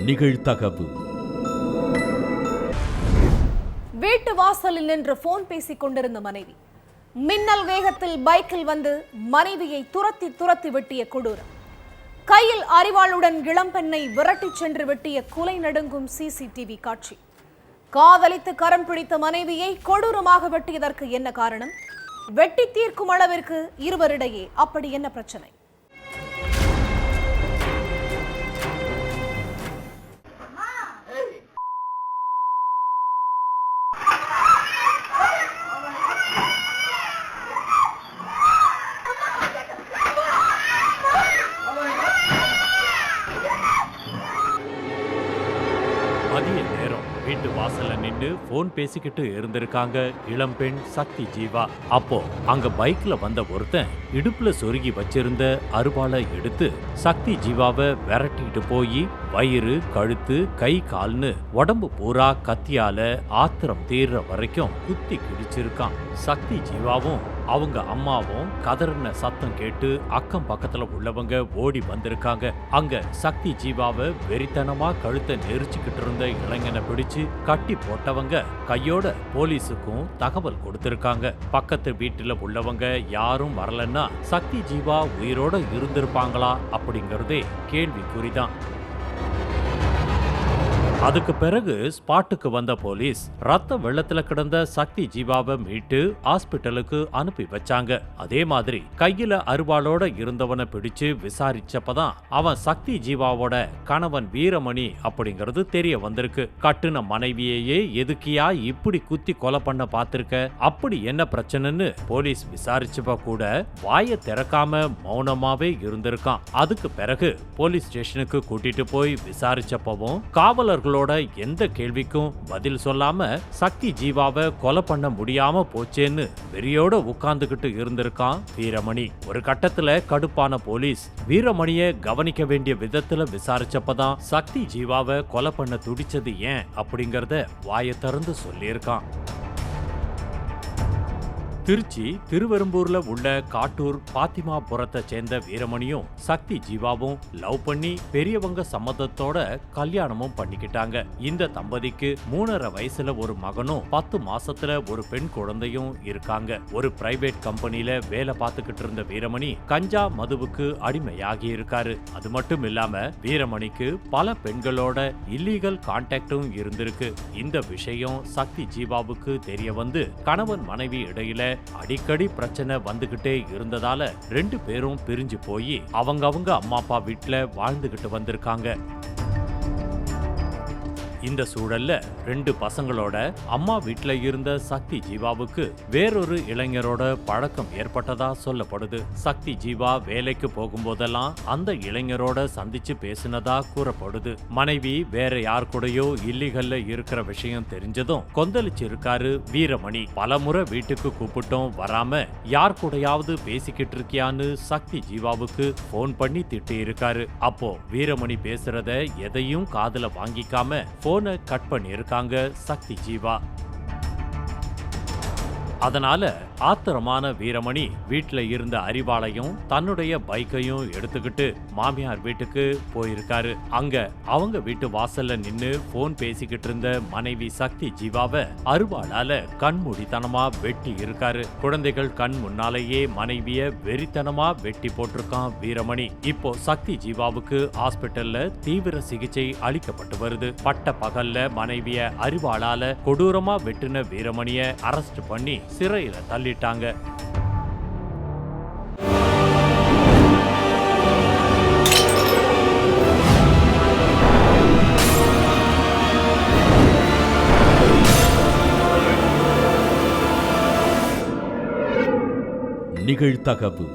நிகழ்தகவு. வீட்டு வாசலில் நின்று போன் பேசிக் கொண்டிருந்த மனைவி மின்னல் வேகத்தில் பைக்கில் வந்து மனைவியை துரத்தி துரத்தி வெட்டிய கொடூரம். கையில் அரிவாளுடன் இளம்பெண்ணை விரட்டிச் சென்று வெட்டிய குலை நடுங்கும் சிசிடிவி காட்சி. காதலித்து கரம் பிடித்த மனைவியை கொடூரமாக வெட்டியதற்கு என்ன காரணம்? வெட்டி தீர்க்கும் அளவிற்கு இருவரிடையே அப்படி என்ன பிரச்சனை? மதிய நேரம் வீட்டு வாசல்ல நின்று போன் பேசிக்கிட்டு இருந்திருக்காங்க இளம்பெண் சக்தி ஜீவா. அப்போ அங்க பைக்ல வந்த ஒருத்தன் இடுப்புல சொருகி வச்சிருந்த அருவாளை எடுத்து சக்தி ஜீவாவை விரட்டிட்டு போய் வயிறு, கழுத்து, கை, கால்னு உடம்பு பூரா கத்தியால ஆத்திரம் தீர்ற வரைக்கும் குத்தி கிடிச்சிருக்கான். சக்தி ஜீவாவும் அவங்க அம்மாவும் கதறின சத்தம் கேட்டு அக்கம் பக்கத்துல உள்ளவங்க ஓடி வந்திருக்காங்க. அங்க சக்தி ஜீவாவை வெறித்தனமா கழுத்தை நெரிச்சுக்கிட்டு இருந்த இளைஞனை பிடிச்சு கட்டி போட்டவங்க கையோட போலீஸுக்கும் தகவல் கொடுத்திருக்காங்க. பக்கத்து வீட்டுல உள்ளவங்க யாரும் வரலன்னா சக்தி ஜீவா உயிரோட இருந்திருப்பாங்களா அப்படிங்கறதே கேள்விக்குறிதான். அதுக்கு பிறகு ஸ்பாட்டுக்கு வந்த போலீஸ் ரத்த வெள்ளத்துல கிடந்த சக்தி ஜீவாவை மீட்டு ஹாஸ்பிட்டலுக்கு அனுப்பி வச்சாங்க. அதே மாதிரி கையில அருவாளோட இருந்தவனை பிடிச்சு விசாரிச்சப்பதான் அவன் சக்தி ஜீவாவோட கணவன் வீரமணி அப்படிங்கிறது தெரிய வந்திருக்கு. கட்டுன மனைவியையே எதுக்கியா இப்படி குத்தி கொலை பண்ண பாத்திருக்க, அப்படி என்ன பிரச்சனைன்னு போலீஸ் விசாரிச்சப்ப கூட வாயை திறக்காம மௌனமாவே இருந்திருக்கான். அதுக்கு பிறகு போலீஸ் ஸ்டேஷனுக்கு கூட்டிட்டு போய் விசாரிச்சப்பவும் காவலர்கள் எந்த கேள்விக்கும் பதில் சொல்லாம சக்தி ஜீவாவை கொலை பண்ண முடியாம போச்சேன்னு வெறியோட உட்கார்ந்துகிட்டு இருந்திருக்கான் வீரமணி. ஒரு கட்டத்துல கடுப்பான போலீஸ் வீரமணிய கவனிக்க வேண்டிய விதத்துல விசாரிச்சப்பதான் சக்தி ஜீவாவை கொலை பண்ண துடிச்சது ஏன் அப்படிங்கறத வாயை திறந்து சொல்லியிருக்கான். திருச்சி திருவெரும்பூர்ல உள்ள காட்டூர் பாத்திமாபுரத்தை சேர்ந்த வீரமணியும் சக்தி ஜீவாவும் லவ் பண்ணி பெரியவங்க சம்மதத்தோட கல்யாணமும் பண்ணிக்கிட்டாங்க. இந்த தம்பதிக்கு 3.5 வயசுல ஒரு மகனும் 10 மாசத்துல ஒரு பெண் குழந்தையும் இருக்காங்க. ஒரு பிரைவேட் கம்பெனில வேலை பார்த்துக்கிட்டு இருந்த வீரமணி கஞ்சா மதுவுக்கு அடிமையாகி இருக்காரு. அது மட்டும் இல்லாம வீரமணிக்கு பல பெண்களோட இல்லீகல் கான்டாக்டும் இருந்திருக்கு. இந்த விஷயம் சக்தி ஜீவாவுக்கு தெரிய வந்து கணவன் மனைவி இடையில அடிக்கடி பிரச்சனை வந்துகிட்டே இருந்ததால 2 பேரும் பிரிஞ்சு போய் அவங்க அம்மா அப்பா வீட்டுல வாழ்ந்துகிட்டு வந்திருக்காங்க. இந்த சூழல்ல 2 பசங்களோட அம்மா வீட்டுல இருந்த சக்தி ஜீவாவுக்கு வேறொரு இளைஞரோட பழக்கம் ஏற்பட்டதா சொல்லப்படுது. சக்தி ஜீவா வேலைக்கு போகும்போதெல்லாம் அந்த இளைஞரோட சந்திச்சு பேசினதா கூறப்படுது. மனைவி வேற யார் கூடயோ இல்லீகல்ல இருக்கிற விஷயம் தெரிஞ்சதும் கொந்தளிச்சு இருக்காரு வீரமணி. பலமுறை வீட்டுக்கு கூப்பிட்டும் வராம யார் கூடயாவது பேசிக்கிட்டு இருக்கியான்னு சக்தி ஜீவாவுக்கு போன் பண்ணி திட்டி இருக்காரு. அப்போ வீரமணி பேசுறத எதையும் காதுல வாங்கிக்காம போனை கட் பண்ணி இருக்காங்க சக்தி ஜீவா. அதனால ஆத்திரமான வீரமணி வீட்டுல இருந்த அரிவாளையும் தன்னுடைய பைக்கையும் எடுத்துக்கிட்டு மாமியார் வீட்டுக்கு போயிருக்காரு. அங்க அவங்க வீட்டு வாசல்ல நின்னு போன் பேசிக்கிட்டு இருந்த மனைவி சக்தி ஜீவாவை அருவாளால கண்மூடித்தனமா வெட்டி இருக்காரு. குழந்தைகள் கண் முன்னாலேயே மனைவிய வெறித்தனமா வெட்டி போட்டிருக்கான் வீரமணி. இப்போ சக்தி ஜீவாவுக்கு ஹாஸ்பிட்டல்ல தீவிர சிகிச்சை அளிக்கப்பட்டு வருது. பட்ட பகல்ல மனைவிய அரிவாளால கொடூரமா வெட்டின வீரமணிய அரெஸ்ட் பண்ணி சிறையில தள்ளிட்டாங்க. நிகழ்தகவு.